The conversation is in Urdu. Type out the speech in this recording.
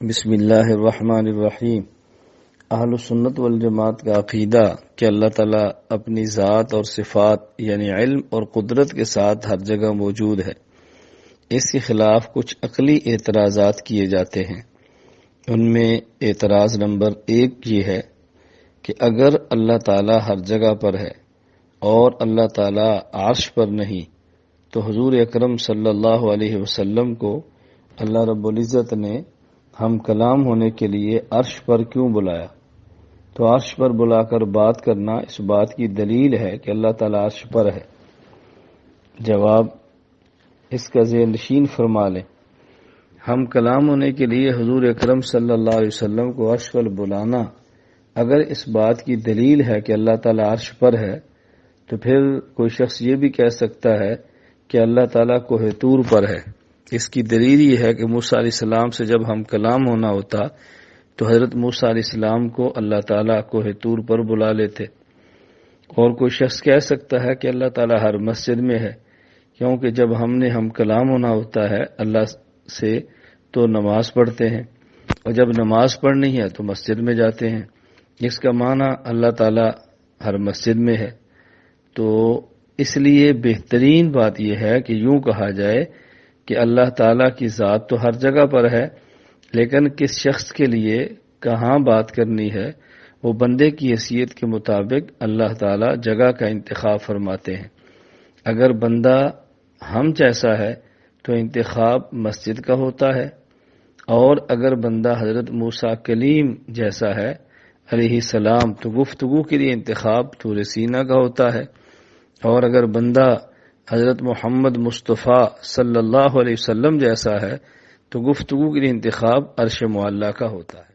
بسم اللہ الرحمن الرحیم۔ اہل سنت والجماعت کا عقیدہ کہ اللہ تعالیٰ اپنی ذات اور صفات یعنی علم اور قدرت کے ساتھ ہر جگہ موجود ہے۔ اس کے خلاف کچھ عقلی اعتراضات کیے جاتے ہیں۔ ان میں اعتراض نمبر 1 یہ ہے کہ اگر اللہ تعالیٰ ہر جگہ پر ہے اور اللہ تعالیٰ عرش پر نہیں تو حضور اکرم صلی اللہ علیہ وسلم کو اللہ رب العزت نے ہم کلام ہونے کے لیے عرش پر کیوں بلایا؟ تو عرش پر بلا کر بات کرنا اس بات کی دلیل ہے کہ اللہ تعالیٰ عرش پر ہے۔ جواب اس کا ذہن نشین فرما لیں۔ ہم کلام ہونے کے لیے حضور اکرم صلی اللہ علیہ وسلم کو عرش پر بلانا اگر اس بات کی دلیل ہے کہ اللہ تعالیٰ عرش پر ہے تو پھر کوئی شخص یہ بھی کہہ سکتا ہے کہ اللہ تعالیٰ کوہ طور پر ہے۔ اس کی دلیل یہ ہے کہ موسیٰ علیہ السلام سے جب ہم کلام ہونا ہوتا تو حضرت موسیٰ علیہ السلام کو اللہ تعالیٰ کوہ طور پر بلا لیتے۔ اور کوئی شخص کہہ سکتا ہے کہ اللہ تعالیٰ ہر مسجد میں ہے، کیونکہ جب ہم کلام ہونا ہوتا ہے اللہ سے تو نماز پڑھتے ہیں، اور جب نماز پڑھنی ہے تو مسجد میں جاتے ہیں۔ اس کا معنی اللہ تعالیٰ ہر مسجد میں ہے۔ تو اس لیے بہترین بات یہ ہے کہ یوں کہا جائے کہ اللہ تعالیٰ کی ذات تو ہر جگہ پر ہے، لیکن کس شخص کے لیے کہاں بات کرنی ہے وہ بندے کی حیثیت کے مطابق اللہ تعالیٰ جگہ کا انتخاب فرماتے ہیں۔ اگر بندہ ہم جیسا ہے تو انتخاب مسجد کا ہوتا ہے، اور اگر بندہ حضرت موسیٰ کلیم جیسا ہے علیہ السلام تو گفتگو کے لیے انتخاب طور سینا کا ہوتا ہے، اور اگر بندہ حضرت محمد مصطفیٰ صلی اللہ علیہ وسلم جیسا ہے تو گفتگو کے لیے انتخاب عرش معلیٰ کا ہوتا ہے۔